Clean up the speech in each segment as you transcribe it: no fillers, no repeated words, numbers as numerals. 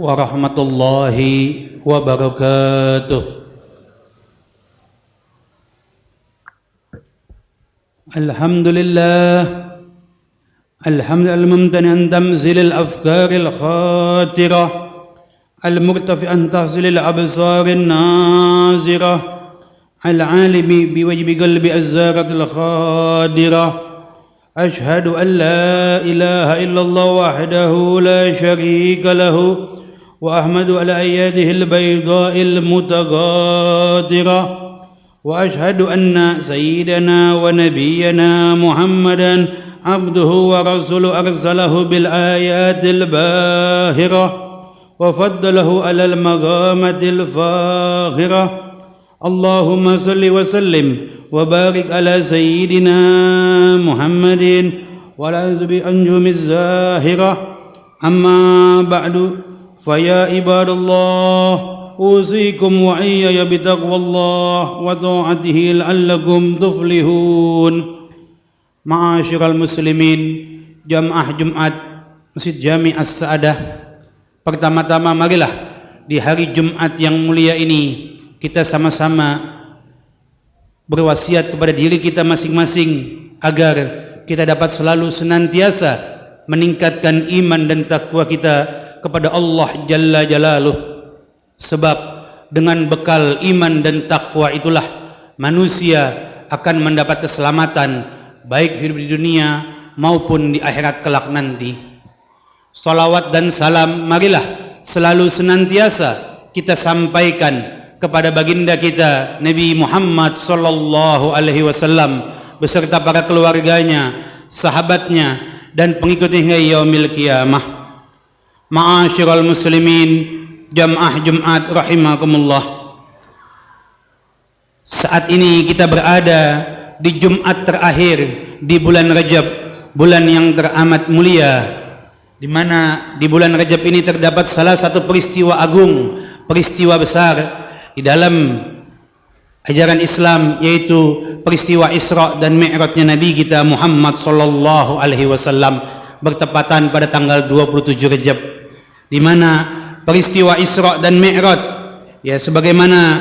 warahmatullahi wabarakatuh. Alhamdulillah, alhamdulillah al-mumtani an tamzil al-afkar al-khatirah al-murtafi an tahzil al-absar al-nazirah al-alimi biwajbi qalbi az-zarat al-khadirah. أشهد أن لا إله إلا الله وحده لا شريك له وأحمد على أياده البيضاء المتغادرة وأشهد أن سيدنا ونبينا محمدا عبده ورسوله أرسله بالآيات الباهرة وفضله على المقامة الفاخرة. اللهم صل وسلم وبارك على سيدنا محمد وعلى أنجم الزاهرة. أما بعد فيا عباد الله أوصيكم وإياي بتقوى الله وطاعته لعلكم تفلحون. Ma'asyiral muslimin, jamaah Jumat Masjid Jami As-Sa'adah, pertama-tama marilah di hari Jumat yang mulia ini kita sama-sama berwasiat kepada diri kita masing-masing agar kita dapat selalu senantiasa meningkatkan iman dan takwa kita kepada Allah Jalla Jalaluh. Sebab dengan bekal iman dan takwa itulah manusia akan mendapat keselamatan baik hidup di dunia maupun di akhirat kelak nanti. Salawat dan salam marilah selalu senantiasa kita sampaikan kepada baginda kita Nabi Muhammad sallallahu alaihi wasallam beserta para keluarganya, sahabatnya dan pengikutnya hingga yaumil qiyamah. Ma'asyiral muslimin, jamaah Jumat rahimakumullah. Saat ini kita berada di Jumat terakhir di bulan Rajab, bulan yang teramat mulia, di mana di bulan Rajab ini terdapat salah satu peristiwa agung, peristiwa besar di dalam ajaran Islam, yaitu peristiwa Isra dan Mi'rajnya Nabi kita Muhammad sallallahu alaihi wasallam, bertepatan pada tanggal 27 Rajab, di mana peristiwa Isra dan Mi'raj ya sebagaimana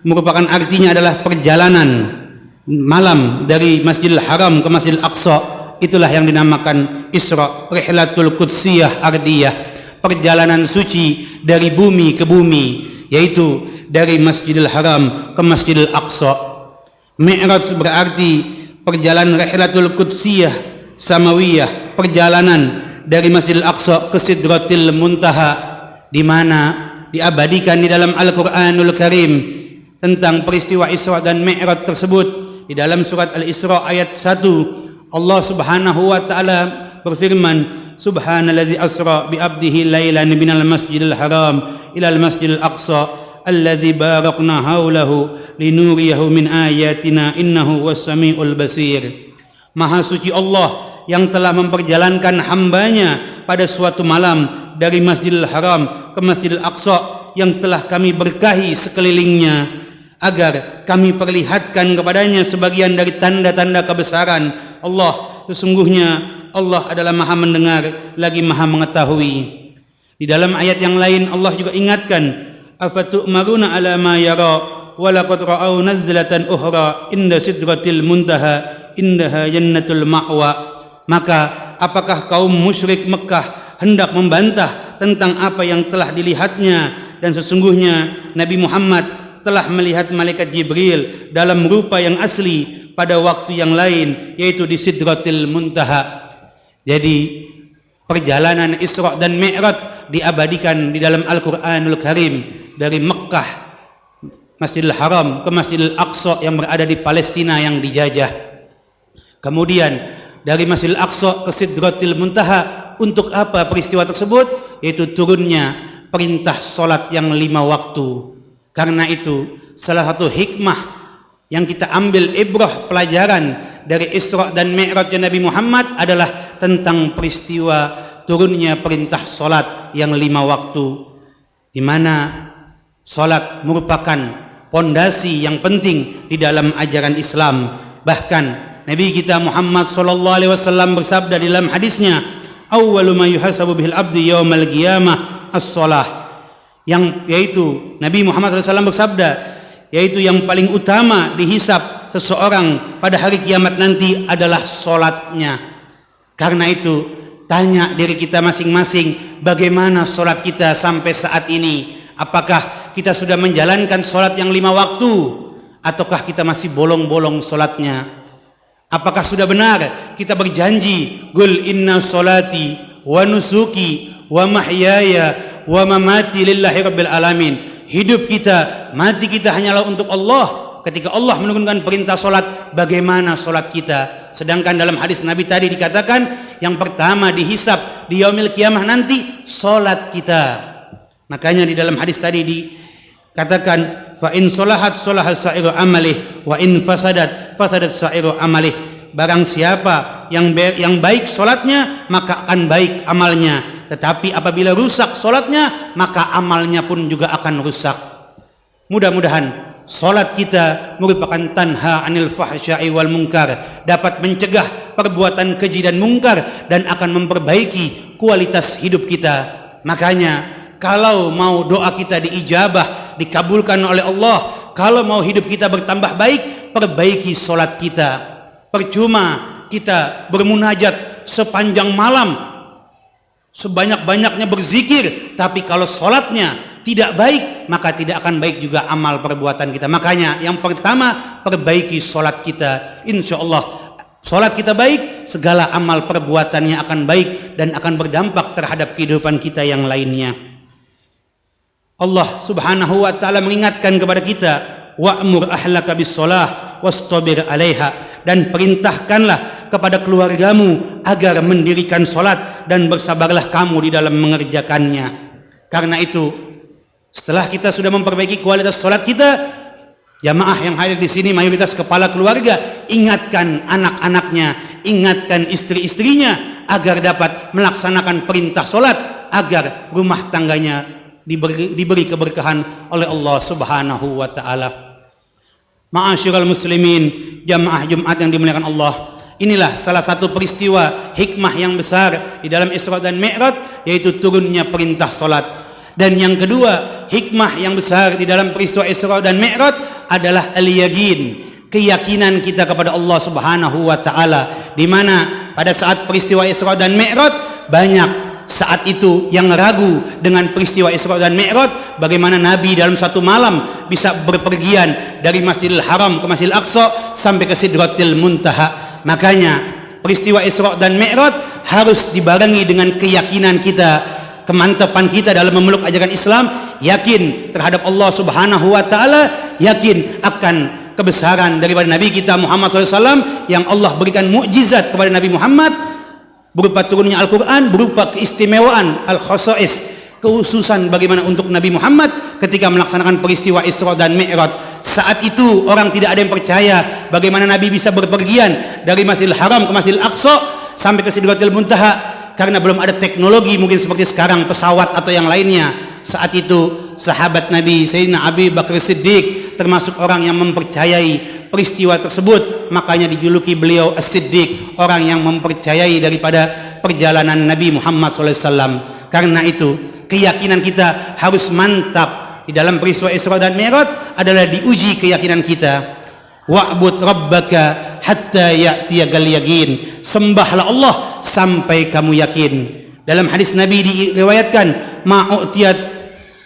merupakan artinya adalah perjalanan malam dari Masjidil Haram ke Masjidil Aqsa. Itulah yang dinamakan Isra, Rihlatul Qudsiyah Ardiyah, perjalanan suci dari bumi ke bumi, yaitu dari Masjidil Haram ke Masjidil Aqsa. Mi'raj berarti perjalanan Rihlatul Qudsiyah Samawiyah, perjalanan dari Masjidil Aqsa ke Sidratil Muntaha, di mana diabadikan di dalam Al-Qur'anul Karim tentang peristiwa Isra dan Mi'raj tersebut. Di dalam surat Al-Isra ayat 1, Allah Subhanahu wa taala berfirman, Subhanalladzi asra bi 'abdihi lailan minal masjidil haram ilal masjidil aqsa alladzi barakna haulahu linuriyahu min ayatina innahu was-sami'ul basir. Maha suci Allah yang telah memperjalankan hambanya pada suatu malam dari Masjidil Haram ke Masjidil Aqsa yang telah kami berkahi sekelilingnya, agar kami perlihatkan kepadanya sebagian dari tanda-tanda kebesaran Allah. Sesungguhnya Allah adalah maha mendengar lagi maha mengetahui. Di dalam ayat yang lain Allah juga ingatkan, afatu'maruna ala ma yara wa laqad ra'au nazlatan ukhra inda sidratil muntaha indaha jannatul ma'wa. Maka apakah kaum musyrik Mekah hendak membantah tentang apa yang telah dilihatnya, dan sesungguhnya Nabi Muhammad telah melihat malaikat Jibril dalam rupa yang asli pada waktu yang lain, yaitu di Sidratil Muntaha. Jadi perjalanan Isra dan Mi'raj diabadikan di dalam Al-Qur'anul Karim dari Mekkah, Masjidil Haram ke Masjidil Aqsa yang berada di Palestina yang dijajah. Kemudian dari Masjidil Aqsa ke Sidratil Muntaha, untuk apa peristiwa tersebut? Yaitu turunnya perintah salat yang 5 waktu. Karena itu salah satu hikmah yang kita ambil ibrah pelajaran dari Isra dan Mi'raj Nabi Muhammad adalah tentang peristiwa turunnya perintah salat yang 5 waktu, di mana salat merupakan pondasi yang penting di dalam ajaran Islam. Bahkan Nabi kita Muhammad sallallahu alaihi wasallam bersabda di dalam hadisnya, awwalu ma yuhasabu bihil abdi yaumal qiyamah as-shalah. yang yaitu Nabi Muhammad SAW bersabda, yaitu yang paling utama dihisab seseorang pada hari kiamat nanti adalah solatnya. Karena itu tanya diri kita masing-masing, bagaimana solat kita sampai saat ini? Apakah kita sudah menjalankan solat yang 5 waktu, ataukah kita masih bolong-bolong solatnya? Apakah sudah benar kita berjanji, Qul inna solati wa nusuki wa mahyaya wa mamati lillahi rabbil alamin. Hidup kita, mati kita hanyalah untuk Allah. Ketika Allah menurunkan perintah solat, bagaimana solat kita? Sedangkan dalam hadis Nabi tadi dikatakan, yang pertama dihisab di yaumil kiamah nanti solat kita. Makanya di dalam hadis tadi dikatakan, fa in solahat solahal sa'iru amalih wa in fasadat fasadat sa'iru amalih. Barang siapa yang baik solatnya, maka akan baik amalnya. Tetapi apabila rusak solatnya, maka amalnya pun juga akan rusak. Mudah-mudahan solat kita merupakan tanha anil fahsya'i wal munkar, dapat mencegah perbuatan keji dan mungkar, dan akan memperbaiki kualitas hidup kita. Makanya kalau mau doa kita diijabah, dikabulkan oleh Allah, kalau mau hidup kita bertambah baik, perbaiki solat kita. Percuma kita bermunajat sepanjang malam, sebanyak-banyaknya berzikir, tapi kalau solatnya tidak baik, maka tidak akan baik juga amal perbuatan kita. Makanya yang pertama, perbaiki solat kita. Insya Allah solat kita baik, segala amal perbuatannya akan baik dan akan berdampak terhadap kehidupan kita yang lainnya. Allah subhanahu wa ta'ala mengingatkan kepada kita, wa'mur ahlaka bis solah wastabir alaiha, dan perintahkanlah kepada keluargamu agar mendirikan solat dan bersabarlah kamu di dalam mengerjakannya. Karena itu, setelah kita sudah memperbaiki kualitas solat kita, jamaah yang hadir di sini mayoritas kepala keluarga, ingatkan anak-anaknya, ingatkan istri-istrinya agar dapat melaksanakan perintah solat, agar rumah tangganya diberi keberkahan oleh Allah subhanahu wa ta'ala. Ma'asyiral muslimin, jamaah Jumat yang dimuliakan Allah, inilah salah satu peristiwa hikmah yang besar di dalam Isra dan Mi'raj, yaitu turunnya perintah solat. Dan yang kedua, hikmah yang besar di dalam peristiwa Isra dan Mi'raj adalah al-yaqin, keyakinan kita kepada Allah subhanahu wa ta'ala, di mana pada saat peristiwa Isra dan Mi'raj banyak saat itu yang ragu dengan peristiwa Isra dan Mi'raj, bagaimana Nabi dalam satu malam bisa berpergian dari Masjidil Haram ke Masjidil Aqsa sampai ke Sidratil Muntaha. Makanya peristiwa Isra dan Mi'raj harus dibarengi dengan keyakinan kita, kemantapan kita dalam memeluk ajaran Islam, yakin terhadap Allah subhanahu wa ta'ala, yakin akan kebesaran daripada Nabi kita Muhammad SAW, yang Allah berikan mukjizat kepada Nabi Muhammad berupa turunnya Al-Quran, berupa keistimewaan al-khasais, kekhususan bagaimana untuk Nabi Muhammad ketika melaksanakan peristiwa Isra dan Mi'raj. Saat itu orang tidak ada yang percaya bagaimana Nabi bisa berpergian dari Masjidil Haram ke Masjidil Aqsa sampai ke Sidratil Muntaha, karena belum ada teknologi mungkin seperti sekarang, pesawat atau yang lainnya. Saat itu sahabat Nabi Sayyidina Abi Bakar Siddiq termasuk orang yang mempercayai peristiwa tersebut, makanya dijuluki beliau As-Siddiq, orang yang mempercayai daripada perjalanan Nabi Muhammad SAW. Karena itu keyakinan kita harus mantap. Di dalam peristiwa Isra dan Mi'raj adalah diuji keyakinan kita. Wa'bud rabbaka hatta ya'tiyakal yaqin, sembahlah Allah sampai kamu yakin. Dalam hadis Nabi diriwayatkan, ma'u'tiyat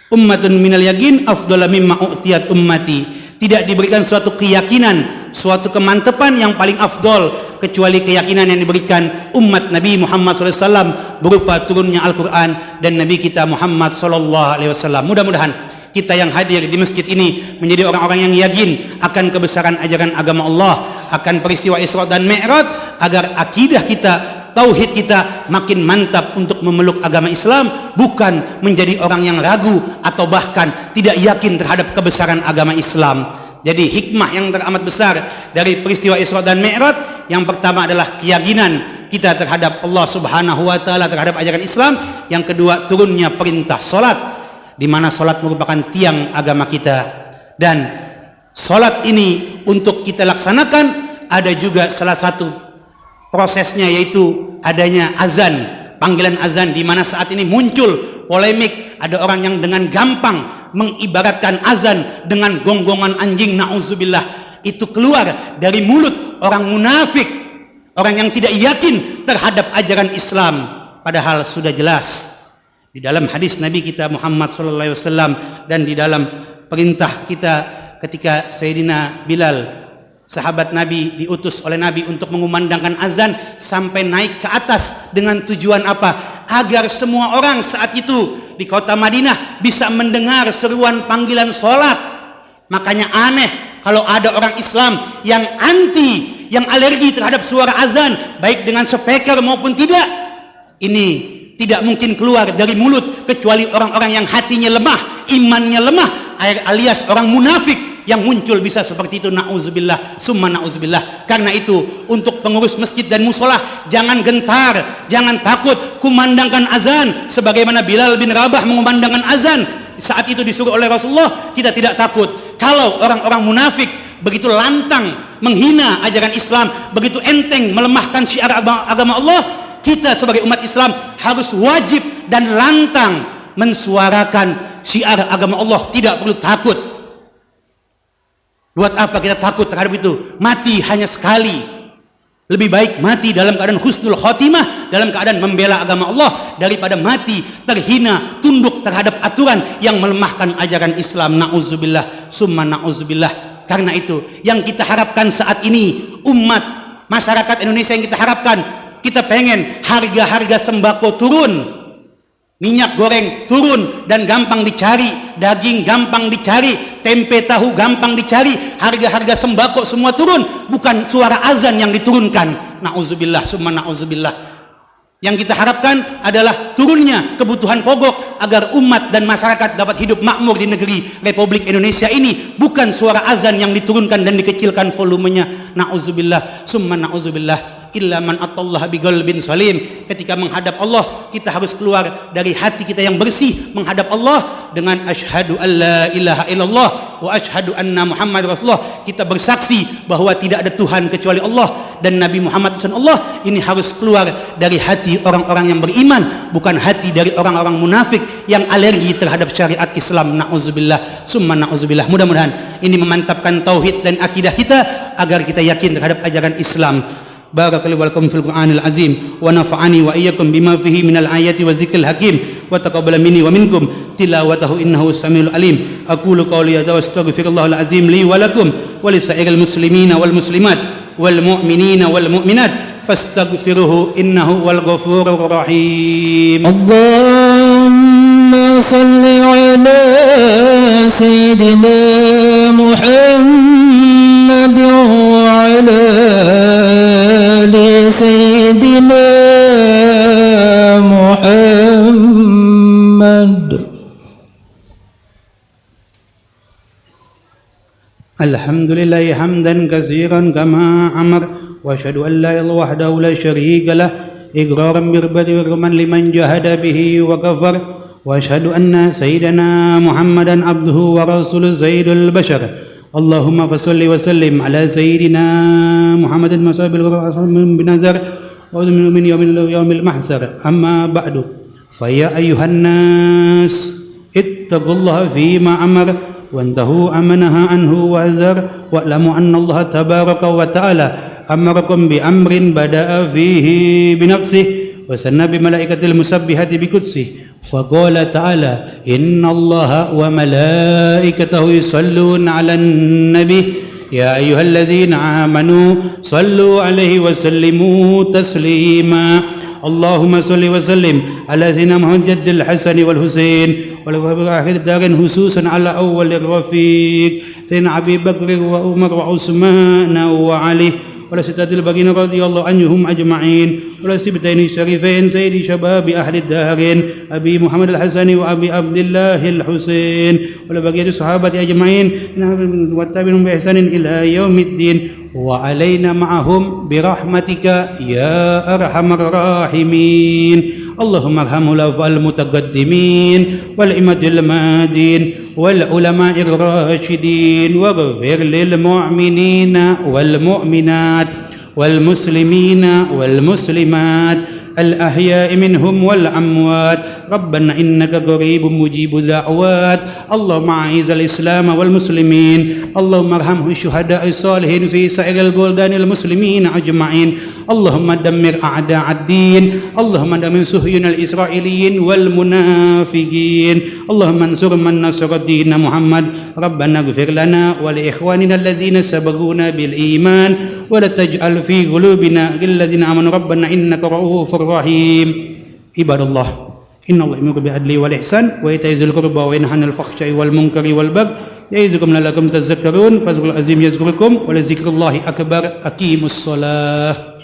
ummatun minal yaqin afdala mimma u'tiyat ummati. Tidak diberikan suatu keyakinan, suatu kemantapan yang paling afdol kecuali keyakinan yang diberikan umat Nabi Muhammad SAW berupa turunnya Al-Quran dan Nabi kita Muhammad SAW. Mudah-mudahan kita yang hadir di masjid ini menjadi orang-orang yang yakin akan kebesaran ajaran agama Allah, akan peristiwa Isra dan Mi'raj, agar akidah kita, tauhid kita makin mantap untuk memeluk agama Islam, bukan menjadi orang yang ragu atau bahkan tidak yakin terhadap kebesaran agama Islam. Jadi hikmah yang teramat besar dari peristiwa Isra dan Mi'raj, yang pertama adalah keyakinan kita terhadap Allah subhanahu wa ta'ala, terhadap ajaran Islam. Yang kedua, turunnya perintah solat, di mana solat merupakan tiang agama kita. Dan solat ini untuk kita laksanakan ada juga salah satu prosesnya, yaitu adanya azan. panggilan azan, di mana saat ini muncul polemik, ada orang yang dengan gampang mengibaratkan azan dengan gonggongan anjing, na'udzubillah. Itu keluar dari mulut orang munafik, orang yang tidak yakin terhadap ajaran Islam, padahal sudah jelas di dalam hadis Nabi kita Muhammad sallallahu alaihi wasallam dan di dalam perintah kita ketika Sayyidina Bilal, sahabat Nabi, diutus oleh Nabi untuk mengumandangkan azan sampai naik ke atas dengan tujuan apa? Agar semua orang saat itu di kota Madinah bisa mendengar seruan panggilan sholat. Makanya aneh kalau ada orang Islam yang anti, yang alergi terhadap suara azan, baik dengan speaker maupun tidak. Ini tidak mungkin keluar dari mulut kecuali orang-orang yang hatinya lemah, imannya lemah, alias orang munafik yang muncul bisa seperti itu. Na'udzubillah, summa na'udzubillah. Karena itu untuk pengurus masjid dan musola, jangan gentar, jangan takut kumandangkan azan sebagaimana Bilal bin Rabah mengumandangkan azan. Saat itu disuruh oleh Rasulullah, kita tidak takut. Kalau orang-orang munafik begitu lantang menghina ajaran Islam, begitu enteng melemahkan syiar agama Allah, kita sebagai umat Islam harus wajib dan lantang mensuarakan syiar agama Allah, tidak perlu takut. Buat apa kita takut terhadap itu? Mati hanya sekali. Lebih baik mati dalam keadaan husnul khotimah, dalam keadaan membela agama Allah, daripada mati terhina, tunduk terhadap aturan yang melemahkan ajaran Islam. Na'udzubillah, summa na'udzubillah. Karena itu yang kita harapkan saat ini, umat masyarakat Indonesia yang kita harapkan, kita pengen harga-harga sembako turun, minyak goreng turun dan gampang dicari, daging gampang dicari, tempe tahu gampang dicari, harga-harga sembako semua turun, bukan suara azan yang diturunkan. Na'udzubillah, summa na'udzubillah. Yang kita harapkan adalah turunnya kebutuhan pokok agar umat dan masyarakat dapat hidup makmur di negeri Republik Indonesia ini, bukan suara azan yang diturunkan dan dikecilkan volumenya. Na'udzubillah, summa na'udzubillah. Illa man atallaha biqalbin salim. Ketika menghadap Allah, kita harus keluar dari hati kita yang bersih menghadap Allah dengan asyhadu alla ilaha illallah wa asyhadu anna Muhammad Rasulullah. Kita bersaksi bahwa tidak ada Tuhan kecuali Allah dan Nabi Muhammad SAW. Ini harus keluar dari hati orang-orang yang beriman, bukan hati dari orang-orang munafik yang alergi terhadap syariat Islam. Na'udzubillah, summa na'udzubillah. Mudah-mudahan ini memantapkan tauhid dan akidah kita agar kita yakin terhadap ajaran Islam. Barakallahu walakum fil Qur'anil azim wa nafa'ani wa iyyakum bima fihi minal ayati wa zikril hakim wa taqabbala minni wa minkum tilawatahu innahu samiul alim. Aqulu qawli hadza wa astaghfirullahal azim li wa lakum wa lisairil muslimina wal muslimat wal mu'minina wal mu'minat fastaghfiruhu innahu wal ghafurur rahim. Allahumma salli ala sayyidina Muhammad wa ala سيدنا محمد. الحمد لله حمدا كثيرا كما أمر وأشهد أن لا إله وحده لا شريك له إقرارا بربة ورغما لمن جهد به وكفر وأشهد أن سيدنا محمدا عبده ورسوله سيد البشر. اللهم فصل وسلم على سيدنا محمد مصاب بنظر ومن يوم المحشر. أما بعد فيا أيها الناس اتقوا الله فيما أمر وانتهوا عما نهى عنه وحذر واعلموا أن الله تبارك وتعالى أمركم بأمر بدأ فيه بنفسه وسنى بملائكة المسبحة بقدسه فقال تعالى إن الله وملائكته يصلون على النبي يا أيها الذين آمنوا صلوا عليه وسلموا تسليما. اللهم صل وسلم على سيدنا محمد جد الحسن والحسين والآخر الدار خصوصا على أول الرفيق سيدنا أبي بكر وعمر وعثمان وعلي ولا ستة الباقين رضي الله عنهم أجمعين ولا سبتين الشريفين سيد شباب أهل الدارين أبي محمد الحسن وأبي عبد الله الحسين ولا بقية الصحابة أجمعين والتابعين بإحسان إلى يوم الدين وعلينا معهم برحمتك يا أرحم الراحمين. اللهم ارحم الأوفى المتقدمين والأئمة المهديين والعلماء الراشدين واغفر للمؤمنين والمؤمنات والمسلمين والمسلمات الأحياء منهم والأموات ربنا إنك قريب مجيب الدعوات اللهم أعز الإسلام والمسلمين اللهم ارحم الشهداء الصالحين في سائر البلدان المسلمين أجمعين اللهم دمر أعداء الدين اللهم دمر صهيون الإسرائيليين والمنافقين اللهم انصر من نصر الدين محمد ربنا اغفر لنا ولإخواننا الذين سبقونا بالإيمان ولا تجعل في قلوبنا للذين آمنوا ربنا إنك رؤوف رحيم عباد الله إن الله يأمر بالعدل والإحسان وإيتاء ذي القربى وينهى عن الفحشاء والمنكر والبغي يعظكم لعلكم تذكرون فاذكروا العظيم يذكركم ولذكر الله أكبر أقيموا الصلاة